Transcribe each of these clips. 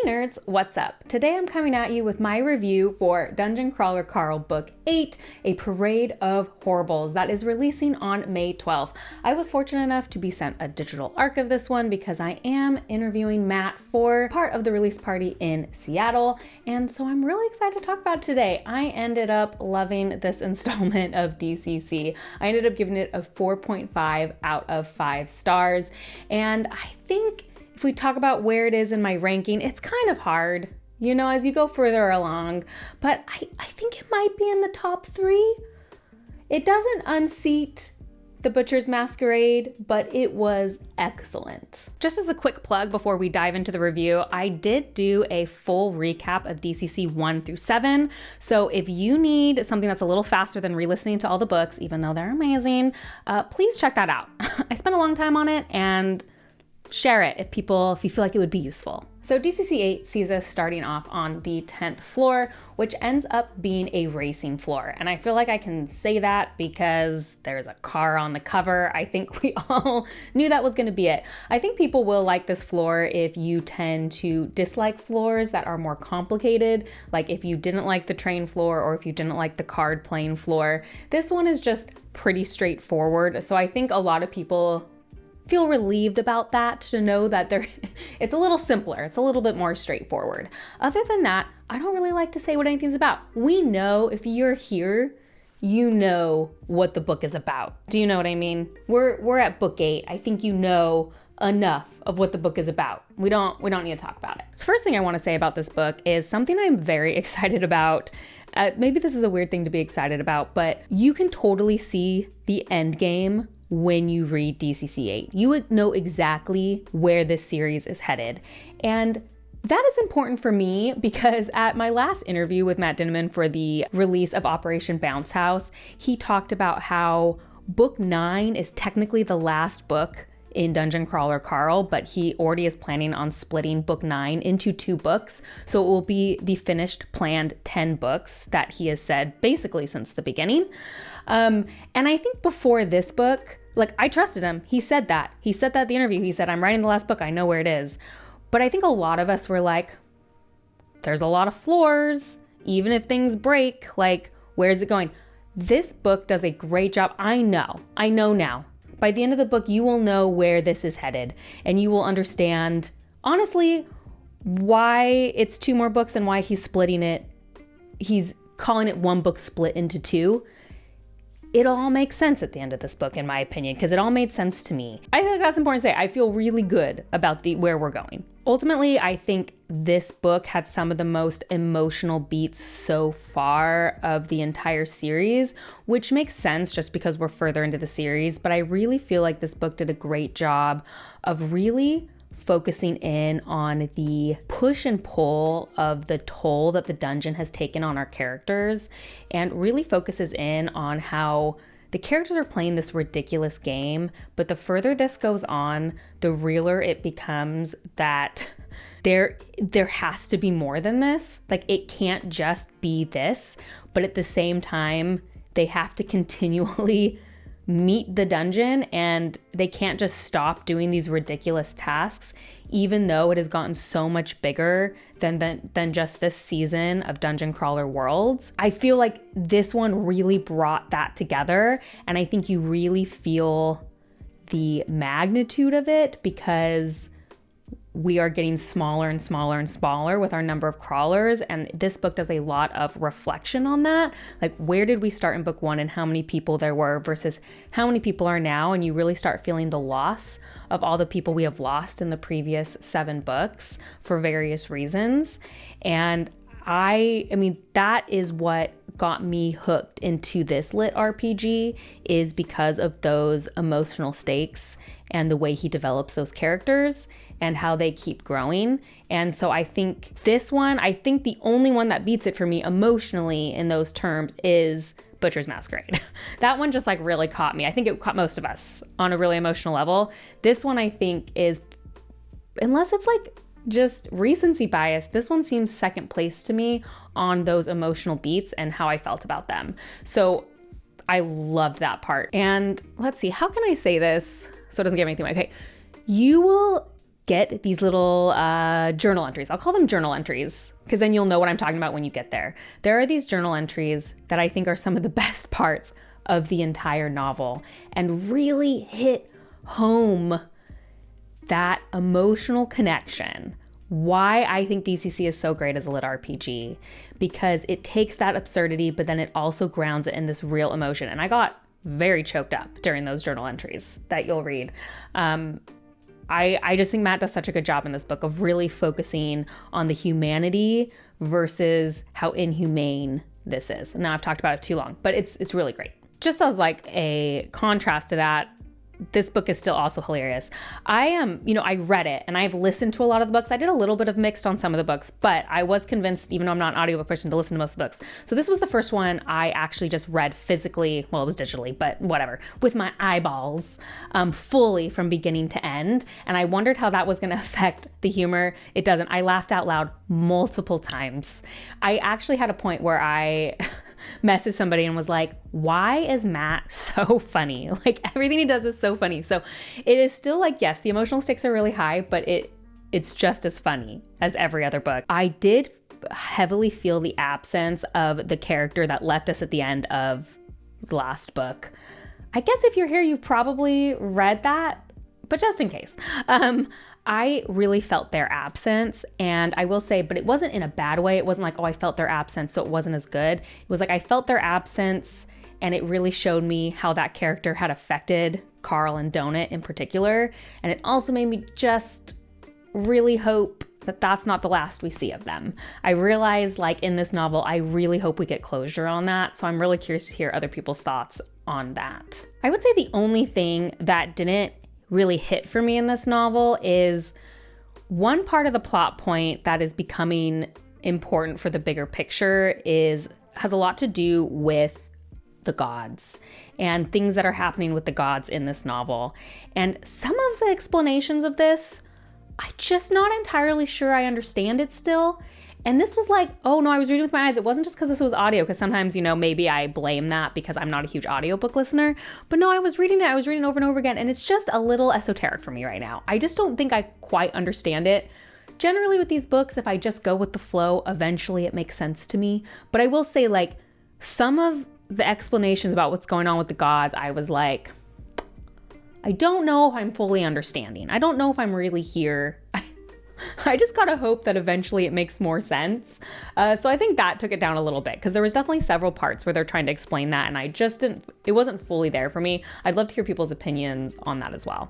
nerds, what's up? Today I'm coming at you with my review for Dungeon Crawler Carl Book 8, A Parade of Horribles, that is releasing on May 12th. I was fortunate enough to be sent a digital arc of this one because I am interviewing Matt for part of the release party in Seattle, and so I'm really excited to talk about it today. I ended up loving this installment of DCC. I ended up giving it a 4.5 out of 5 stars, and I think if we talk about where it is in my ranking, it's kind of hard, you know, as you go further along, but I think it might be in the top 3. It doesn't unseat The Butcher's Masquerade, but it was excellent. Just as a quick plug before we dive into the review, I did do a full recap of DCC 1 through 7. So if you need something that's a little faster than re-listening to all the books, even though they're amazing, please check that out. I spent a long time on it, and share it if you feel like it would be useful. So DCC 8 sees us starting off on the 10th floor, which ends up being a racing floor. And I feel like I can say that because there's a car on the cover. I think we all knew that was going to be it. I think people will like this floor if you tend to dislike floors that are more complicated. Like if you didn't like the train floor or if you didn't like the card playing floor. This one is just pretty straightforward. So I think a lot of people feel relieved about that, to know that it's a little simpler. It's a little bit more straightforward. Other than that, I don't really like to say what anything's about. We know, if you're here, you know what the book is about. Do you know what I mean? We're at book 8. I think you know enough of what the book is about. We don't need to talk about it. So first thing I want to say about this book is something I'm very excited about. Maybe this is a weird thing to be excited about, but you can totally see the end game when you read DCC 8. You would know exactly where this series is headed. And that is important for me because at my last interview with Matt Dinniman for the release of Operation Bounce House, he talked about how book 9 is technically the last book in Dungeon Crawler Carl, but he already is planning on splitting book 9 into 2 books. So it will be the finished planned 10 books that he has said basically since the beginning. And I think before this book, like, I trusted him. He said that at the interview. He said, I'm writing the last book. I know where it is. But I think a lot of us were like, there's a lot of floors. Even if things break, like, where is it going? This book does a great job. I know now. By the end of the book, you will know where this is headed, and you will understand, honestly, why it's 2 more books and why he's splitting it. He's calling it 1 book split into 2. It all makes sense at the end of this book, in my opinion, because it all made sense to me. I think that's important to say. I feel really good about where we're going. Ultimately, I think this book had some of the most emotional beats so far of the entire series, which makes sense just because we're further into the series. But I really feel like this book did a great job of really focusing in on the push and pull of the toll that the dungeon has taken on our characters, and really focuses in on how the characters are playing this ridiculous game, but the further this goes on, the realer it becomes that there has to be more than this. Like, it can't just be this, but at the same time, they have to continually meet the dungeon, and they can't just stop doing these ridiculous tasks, even though it has gotten so much bigger than just this season of Dungeon Crawler Worlds. I feel like this one really brought that together, and I think you really feel the magnitude of it because we are getting smaller and smaller and smaller with our number of crawlers. And this book does a lot of reflection on that. Like, where did we start in book 1 and how many people there were versus how many people are now? And you really start feeling the loss of all the people we have lost in the previous 7 books for various reasons. And I mean, that is what got me hooked into this lit RPG, is because of those emotional stakes and the way he develops those characters and how they keep growing. And so I think this one, the only one that beats it for me emotionally in those terms is Butcher's Masquerade. That one just like really caught me. I think it caught most of us on a really emotional level. This one I think is, unless it's like just recency bias, this one seems second place to me on those emotional beats and how I felt about them. So I loved that part. And let's see, how can I say this so it doesn't give anything away? Okay, you will get these little journal entries. I'll call them journal entries because then you'll know what I'm talking about when you get there. There are these journal entries that I think are some of the best parts of the entire novel and really hit home that emotional connection. Why I think DCC is so great as a lit RPG, because it takes that absurdity, but then it also grounds it in this real emotion. And I got very choked up during those journal entries that you'll read. I just think Matt does such a good job in this book of really focusing on the humanity versus how inhumane this is. Now I've talked about it too long, but it's really great. Just as like a contrast to that, this book is still also hilarious. I read it and I've listened to a lot of the books. I did a little bit of mixed on some of the books, but I was convinced, even though I'm not an audiobook person, to listen to most of the books. So this was the first one I actually just read physically. Well, it was digitally, but whatever, with my eyeballs, fully from beginning to end. And I wondered how that was going to affect the humor. It doesn't. I laughed out loud multiple times. I actually had a point where I messaged somebody and was like, why is Matt so funny? Like, everything he does is so funny. So it is still like, yes, the emotional stakes are really high, but it's just as funny as every other book. I did heavily feel the absence of the character that left us at the end of the last book. I guess if you're here, you've probably read that, but just in case. I really felt their absence, and I will say, but it wasn't in a bad way. It wasn't like, oh, I felt their absence, so it wasn't as good. It was like, I felt their absence, and it really showed me how that character had affected Carl and Donut in particular. And it also made me just really hope that that's not the last we see of them. I realized, like, in this novel, I really hope we get closure on that. So I'm really curious to hear other people's thoughts on that. I would say the only thing that didn't really hit for me in this novel is one part of the plot point that is becoming important for the bigger picture has a lot to do with the gods and things that are happening with the gods in this novel. And some of the explanations of this, I'm just not entirely sure I understand it still. And this was like, oh no, I was reading with my eyes. It wasn't just because this was audio, because sometimes, maybe I blame that because I'm not a huge audiobook listener. But no, I was reading over and over again, and it's just a little esoteric for me right now. I just don't think I quite understand it. Generally with these books, if I just go with the flow, eventually it makes sense to me. But I will say, like, some of the explanations about what's going on with the gods, I was like, I don't know if I'm fully understanding. I don't know if I'm really here. I just gotta hope that eventually it makes more sense. So I think that took it down a little bit, because there was definitely several parts where they're trying to explain that, and it wasn't fully there for me. I'd love to hear people's opinions on that as well.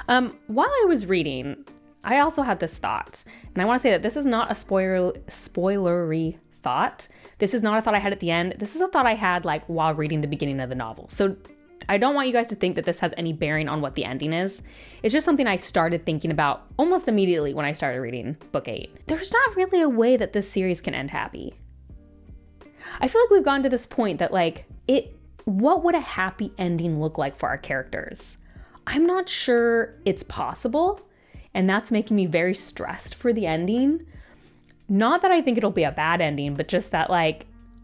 While I was reading, I also had this thought, and I wanna say that this is not a spoilery thought. This is not a thought I had at the end. This is a thought I had like while reading the beginning of the novel. So I don't want you guys to think that this has any bearing on what the ending is. It's just something I started thinking about almost immediately when I started reading book 8. There's not really a way that this series can end happy. I feel like we've gotten to this point that what would a happy ending look like for our characters? I'm not sure it's possible, and that's making me very stressed for the ending. Not that I think it'll be a bad ending, but just that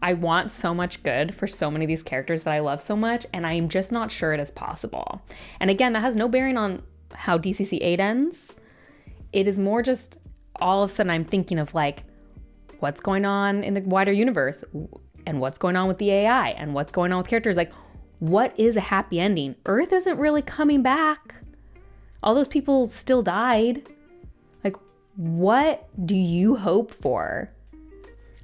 I want so much good for so many of these characters that I love so much, and I'm just not sure it is possible. And again, that has no bearing on how DCC 8 ends. It is more just all of a sudden I'm thinking of what's going on in the wider universe, and what's going on with the AI, and what's going on with characters. What is a happy ending? Earth isn't really coming back. All those people still died. What do you hope for?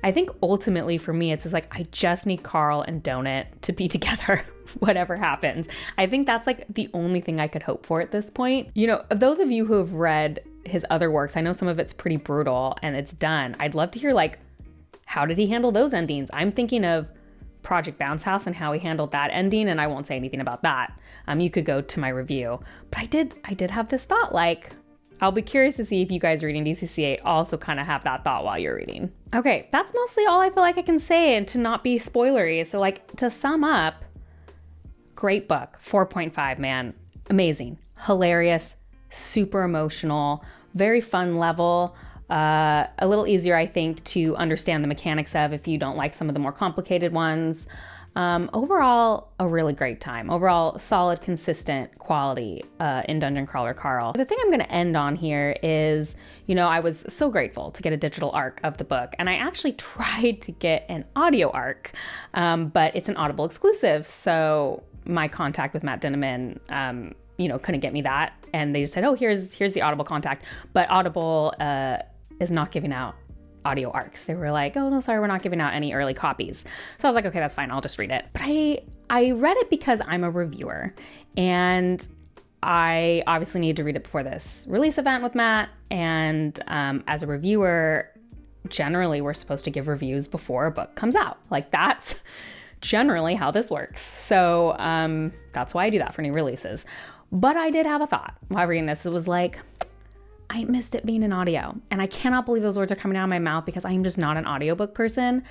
I think ultimately for me, it's just I just need Carl and Donut to be together, whatever happens. I think that's the only thing I could hope for at this point. Of those of you who have read his other works, I know some of it's pretty brutal and it's done. I'd love to hear how did he handle those endings? I'm thinking of Project Bounce House and how he handled that ending, and I won't say anything about that. You could go to my review. But I did have this thought, I'll be curious to see if you guys reading DCC 8 also kind of have that thought while you're reading. Okay, that's mostly all I feel like I can say, and to not be spoilery. So to sum up, great book, 4.5, man. Amazing, hilarious, super emotional, very fun level. A little easier, I think, to understand the mechanics of if you don't like some of the more complicated ones. Overall, a really great time. Overall, solid, consistent quality in Dungeon Crawler Carl. The thing I'm going to end on here is, I was so grateful to get a digital arc of the book, and I actually tried to get an audio arc, but it's an Audible exclusive. So my contact with Matt Dinniman, couldn't get me that, and they just said, "Oh, here's the Audible contact," but Audible is not giving out audio arcs. They were like, "Oh no, sorry, we're not giving out any early copies." So I was like, okay, that's fine, I'll just read it. But I read it because I'm a reviewer, and I obviously need to read it before this release event with Matt. And as a reviewer, generally we're supposed to give reviews before a book comes out. Like, that's generally how this works. So that's why I do that for new releases. But I did have a thought while reading this. It was like, I missed it being an audio. And I cannot believe those words are coming out of my mouth because I am just not an audiobook person.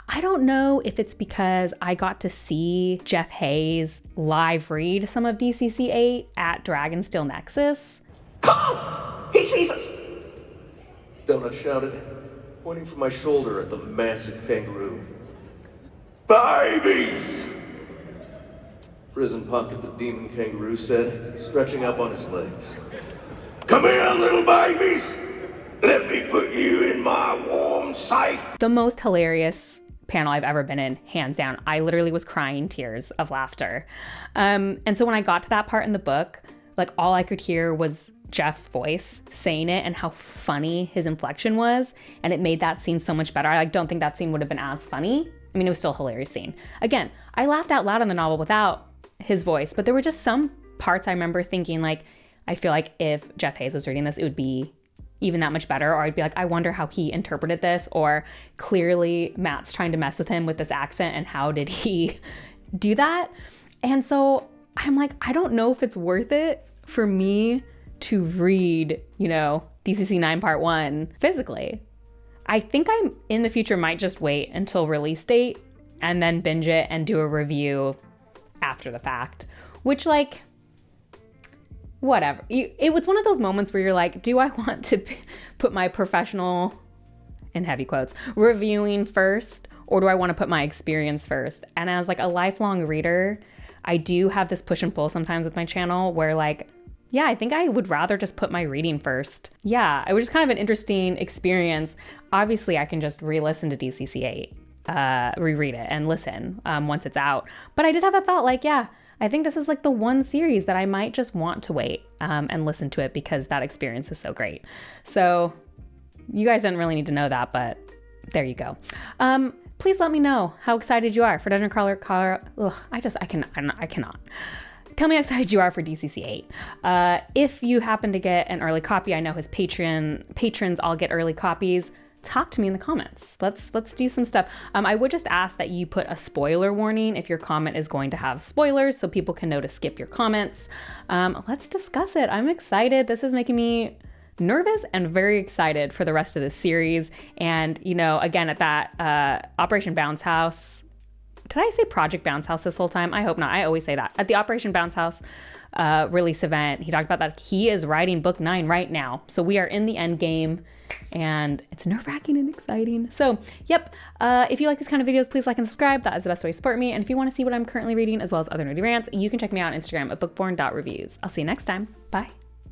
I don't know if it's because I got to see Jeff Hayes live read some of DCC 8 at Dragonsteel Nexus. Come on! He sees us! Donut shouted, pointing from my shoulder at the massive kangaroo. Babies! Prison Pocket, the demon kangaroo said, stretching up on his legs. Come here, little babies! Let me put you in my warm safe. The most hilarious panel I've ever been in, hands down. I literally was crying tears of laughter. And so when I got to that part in the book, like, all I could hear was Jeff's voice saying it and how funny his inflection was. And it made that scene so much better. I don't think that scene would have been as funny. I mean, it was still a hilarious scene. Again, I laughed out loud in the novel without his voice, but there were just some parts I remember thinking, like, I feel like if Jeff Hayes was reading this, it would be even that much better. Or I'd be like, I wonder how he interpreted this, or clearly Matt's trying to mess with him with this accent, and how did he do that? And so I'm like, I don't know if it's worth it for me to read, DCC 9 Part 1 physically. I think I'm in the future might just wait until release date and then binge it and do a review after the fact, which, like, whatever. It was one of those moments where you're like, do I want to put my professional, in heavy quotes, reviewing first, or do I want to put my experience first? And as like a lifelong reader, I do have this push and pull sometimes with my channel where, like, yeah, I think I would rather just put my reading first. Yeah, it was just kind of an interesting experience. Obviously, I can just re-listen to DCC 8, reread it and listen once it's out. But I did have that thought, like, yeah, I think this is like the one series that I might just want to wait and listen to it because that experience is so great. So you guys didn't really need to know that, but there you go. Please let me know how excited you are for Dungeon Crawler Carl. I cannot. Tell me how excited you are for DCC 8. If you happen to get an early copy, I know his patrons all get early copies. Talk to me in the comments. Let's do some stuff. I would just ask that you put a spoiler warning if your comment is going to have spoilers so people can know to skip your comments. Let's discuss it. I'm excited. This is making me nervous and very excited for the rest of this series. And, again, at that Operation Bounce House, did I say Project Bounce House this whole time? I hope not. I always say that. At the Operation Bounce House release event, he talked about that he is writing book 9 right now. So we are in the end game. And it's nerve-wracking and exciting. So, yep, if you like these kind of videos, please like and subscribe. That is the best way to support me. And if you want to see what I'm currently reading, as well as other nerdy rants, you can check me out on Instagram at bookborn.reviews. I'll see you next time. Bye.